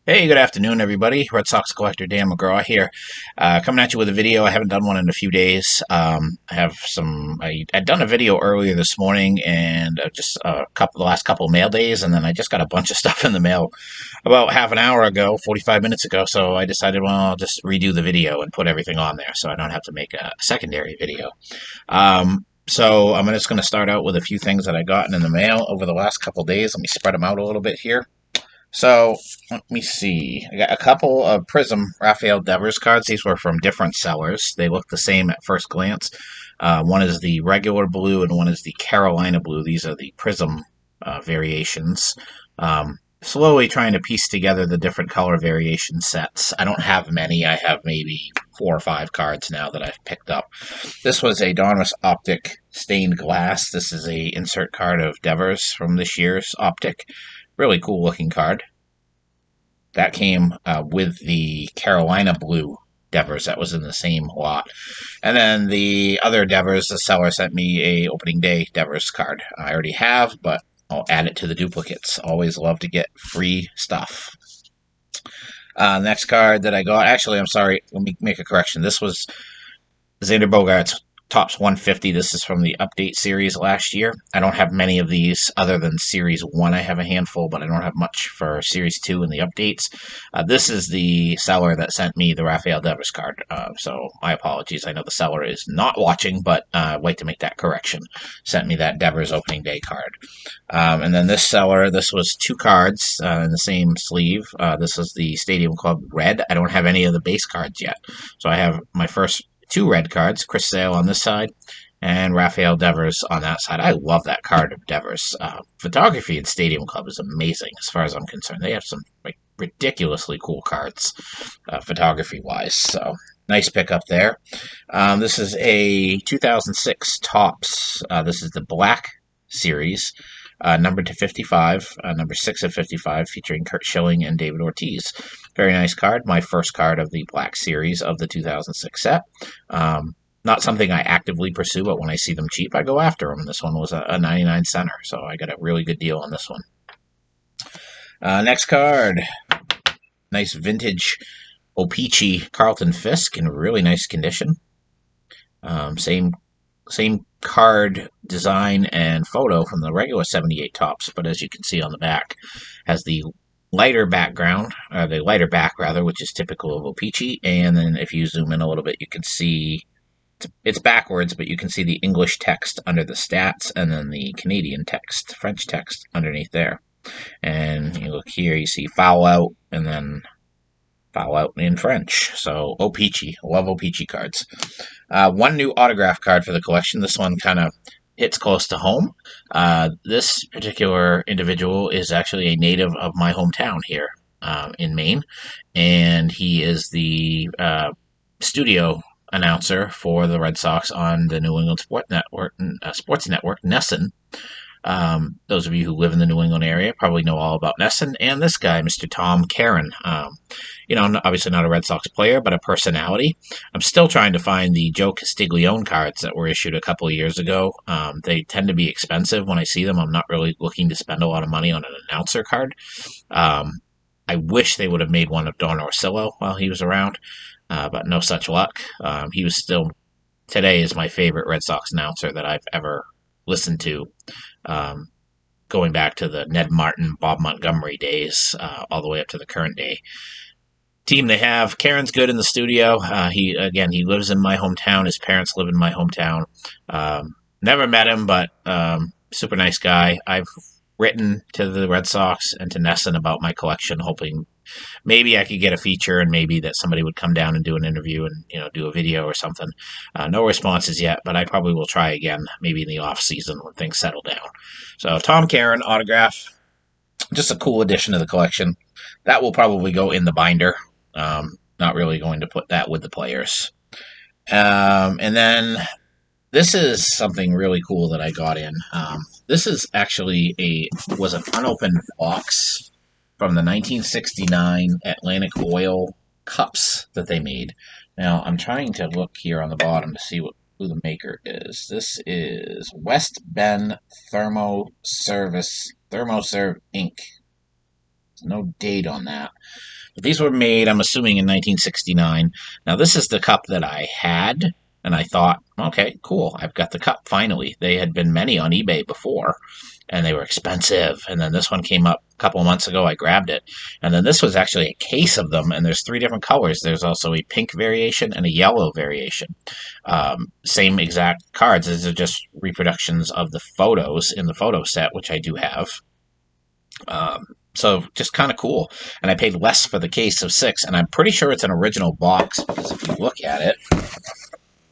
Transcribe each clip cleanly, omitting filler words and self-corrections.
Hey, good afternoon, everybody. Red Sox collector Dan McGraw here, coming at you with a video. I haven't done one in a few days. I'd done a video earlier this morning, and just the last couple of mail days, and then I just got a bunch of stuff in the mail about half an hour ago, 45 minutes ago. So I decided, well, I'll just redo the video and put everything on there, so I don't have to make a secondary video. So I'm just going to start out with a few things that I gotten in the mail over the last couple of days. Let me spread them out a little bit here. So let me see. I got a couple of Prism Rafael Devers cards. These were from different sellers. They look the same at first glance. One is the regular blue and one is the Carolina blue. These are the Prism variations. Slowly trying to piece together the different color variation sets. I don't have many. I have maybe 4 or 5 cards now that I've picked up. This was a Donruss Optic stained glass. This is a insert card of Devers from this year's Optic. Really cool looking card. That came with the Carolina blue Devers that was in the same lot. And then the other Devers, the seller sent me a opening day Devers card. I already have, but I'll add it to the duplicates. Always love to get free stuff. Next card that I got, actually, I'm sorry, let me make a correction. This was Xander Bogaerts Tops 150. This is from the update series last year. I don't have many of these other than Series 1. I have a handful, but I don't have much for Series 2 and the updates. This is the seller that sent me the Rafael Devers card. So my apologies. I know the seller is not watching, but I'd like to make that correction. Sent me that Devers opening day card. And then this seller, this was 2 cards in the same sleeve. This is the Stadium Club Red. I don't have any of the base cards yet. So I have my first 2 red cards, Chris Sale on this side, and Rafael Devers on that side. I love that card of Devers. Photography in Stadium Club is amazing as far as I'm concerned. They have some ridiculously cool cards, photography-wise. So nice pickup there. This is a 2006 Topps. This is the Black Series. Numbered to 55, number 6 of 55, featuring Curt Schilling and David Ortiz. Very nice card. My first card of the Black Series of the 2006 set. Not something I actively pursue, but when I see them cheap, I go after them. And this one was a 99 center, so I got a really good deal on this one. Next card. Nice vintage O-Pee-Chee Carlton Fisk in really nice condition. Same card design and photo from the regular 78 Topps, but as you can see on the back, has the lighter background, the lighter back rather, which is typical of O-Pee-Chee. And then if you zoom in a little bit, you can see it's backwards, but you can see the English text under the stats and then the Canadian text, French text underneath there. And you look here, you see foul out and then foul out in French. So O-Pee-Chee, love O-Pee-Chee cards. One new autograph card for the collection. This one kind of hits close to home. This particular individual is actually a native of my hometown here in Maine, and he is the studio announcer for the Red Sox on the New England Sports Network, NESN. Those of you who live in the New England area probably know all about NESN, and this guy, Mr. Tom Caron. Obviously not a Red Sox player, but a personality. I'm still trying to find the Joe Castiglione cards that were issued a couple of years ago. They tend to be expensive when I see them. I'm not really looking to spend a lot of money on an announcer card. I wish they would have made one of Don Orsillo while he was around, but no such luck. He was still, today is my favorite Red Sox announcer that I've ever listened to. Going back to the Ned Martin, Bob Montgomery days, all the way up to the current day. Team they have, Karen's good in the studio. He lives in my hometown. His parents live in my hometown. Never met him, but super nice guy. I've written to the Red Sox and to NESN about my collection, hoping maybe I could get a feature and maybe that somebody would come down and do an interview and do a video or something. No responses yet, but I probably will try again, maybe in the off season when things settle down. So Tom Caron autograph, just a cool addition to the collection. That will probably go in the binder. Not really going to put that with the players. And then this is something really cool that I got in. This is actually was an unopened box from the 1969 Atlantic Oil cups that they made. Now, I'm trying to look here on the bottom to see who the maker is. This is West Bend Thermoserve Inc. No date on that. But these were made, I'm assuming, in 1969. Now, this is the cup that I had, and I thought, okay, cool, I've got the cup finally. They had been many on eBay before, and they were expensive. And then this one came up a couple of months ago. I grabbed it. And then this was actually a case of them, and there's three different colors. There's also a pink variation and a yellow variation. Same exact cards. These are just reproductions of the photos in the photo set, which I do have. So just kind of cool. And I paid less for the case of 6, and I'm pretty sure it's an original box because if you look at it,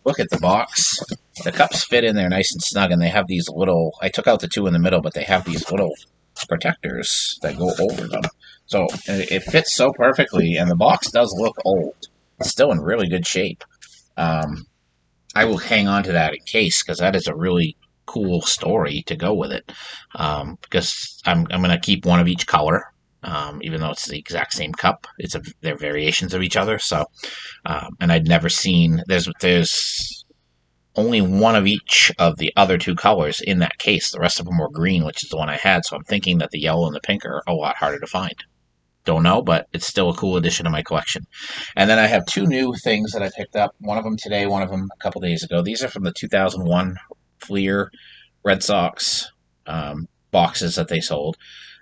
look at the box. The cups fit in there nice and snug, and they have these little. I took out the two in the middle, but they have these little protectors that go over them. So it fits so perfectly, and the box does look old. It's still in really good shape. I will hang on to that in case because that is a really cool story to go with it. Because I'm going to keep one of each color, even though it's the exact same cup. They're variations of each other. So, and I'd never seen there's only one of each of the other two colors in that case. The rest of them were green, which is the one I had. So I'm thinking that the yellow and the pink are a lot harder to find. Don't know, but it's still a cool addition to my collection. And then I have two new things that I picked up. One of them today, one of them a couple days ago. These are from the 2001 Fleer Red Sox boxes that they sold.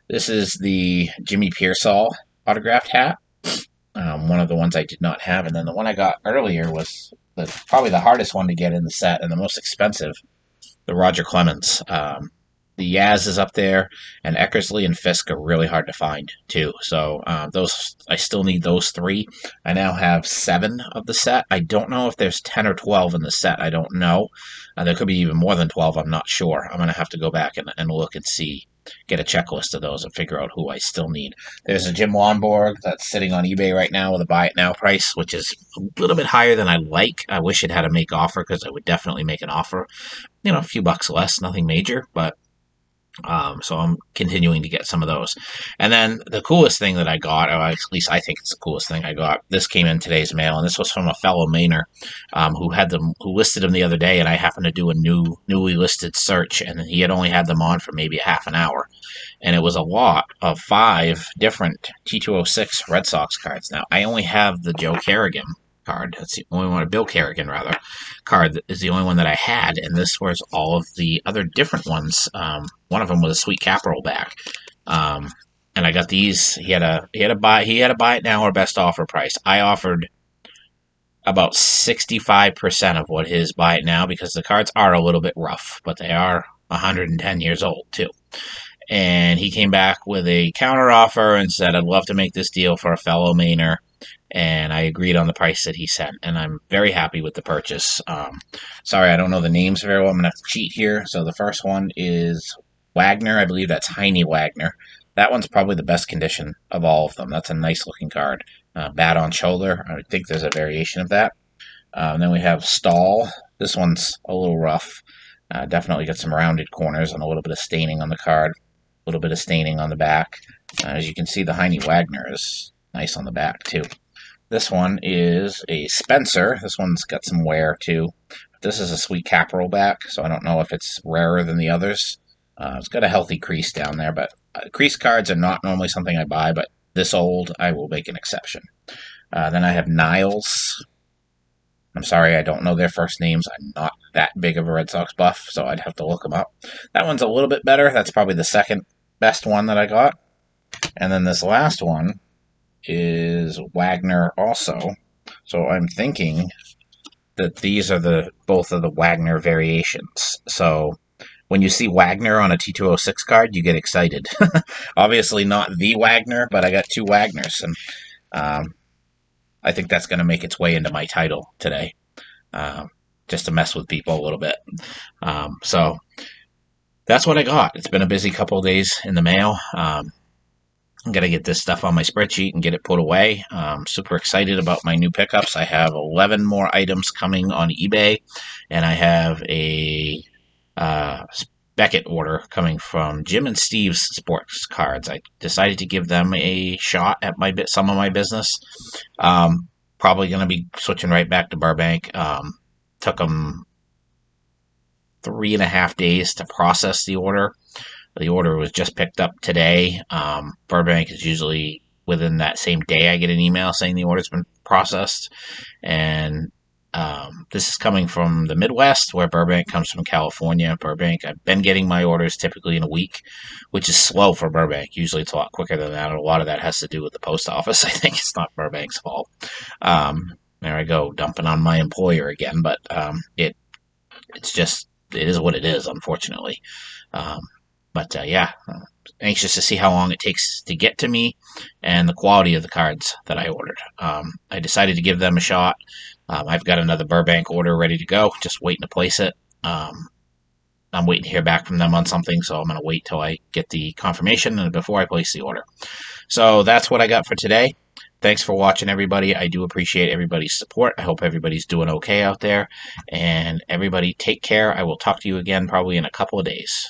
This is the Jimmy Pearsall autographed hat. One of the ones I did not have. And then the one I got earlier was probably the hardest one to get in the set and the most expensive, the Roger Clemens. The Yaz is up there, and Eckersley and Fisk are really hard to find too. So those I still need those three. I now have 7 of the set. I don't know if there's 10 or 12 in the set. I don't know. There could be even more than 12. I'm not sure. I'm gonna have to go back and look and see, get a checklist of those and figure out who I still need. There's a Jim Lonborg that's sitting on eBay right now with a buy it now price, which is a little bit higher than I like. I wish it had a make offer because I would definitely make an offer. A few bucks less, nothing major, but. So I'm continuing to get some of those. And then the coolest thing that I got, or at least I think it's the coolest thing I got, this came in today's mail, and this was from a fellow Mainer who listed them the other day, and I happened to do a newly listed search, and he had only had them on for maybe a half an hour. And it was a lot of 5 different T06 Red Sox cards. Now, I only have the Joe Kerrigan card. That's the only one, Bill Kerrigan rather, card is the only one that I had, and this was all of the other different ones. One of them was a sweet capital back, and I got these. He had a buy it now or best offer price. I offered about 65% of what his buy it now because the cards are a little bit rough, but they are 110 years old too. And he came back with a counter offer and said, "I'd love to make this deal for a fellow Mainer." And I agreed on the price that he sent, and I'm very happy with the purchase. Sorry, I don't know the names very well. I'm going to have to cheat here. So the first one is Wagner. I believe that's Heine Wagner. That one's probably the best condition of all of them. That's a nice-looking card. Bat on shoulder. I think there's a variation of that. And then we have Stahl. This one's a little rough. Definitely got some rounded corners and a little bit of staining on the card. A little bit of staining on the back. As you can see, the Heine Wagner is nice on the back, too. This one is a Spencer. This one's got some wear, too. This is a sweet capital back, so I don't know if it's rarer than the others. It's got a healthy crease down there, but crease cards are not normally something I buy, but this old, I will make an exception. Then I have Niles. I'm sorry, I don't know their first names. I'm not that big of a Red Sox buff, so I'd have to look them up. That one's a little bit better. That's probably the second best one that I got. And then this last one is Wagner also. So I'm thinking that these are both of the Wagner variations. So when you see Wagner on a T206 card, you get excited. Obviously not the Wagner, but I got 2 Wagners, and I think that's going to make its way into my title today, just to mess with people a little bit. So that's what I got. It's been a busy couple of days in the mail. I'm going to get this stuff on my spreadsheet and get it put away. I'm super excited about my new pickups. I have 11 more items coming on eBay, and I have a Beckett order coming from Jim and Steve's Sports Cards. I decided to give them a shot at some of my business. Probably going to be switching right back to Burbank. Took them 3.5 days to process the order. The order was just picked up today. Burbank is usually within that same day I get an email saying the order's been processed. And this is coming from the Midwest, where Burbank comes from California. Burbank, I've been getting my orders typically in a week, which is slow for Burbank. Usually it's a lot quicker than that. And a lot of that has to do with the post office. I think it's not Burbank's fault. There I go, dumping on my employer again, but it's just, it is what it is, unfortunately. Um, yeah, anxious to see how long it takes to get to me and the quality of the cards that I ordered. I decided to give them a shot. I've got another Burbank order ready to go, just waiting to place it. I'm waiting to hear back from them on something, so I'm going to wait till I get the confirmation and before I place the order. So that's what I got for today. Thanks for watching, everybody. I do appreciate everybody's support. I hope everybody's doing okay out there. And everybody take care. I will talk to you again probably in a couple of days.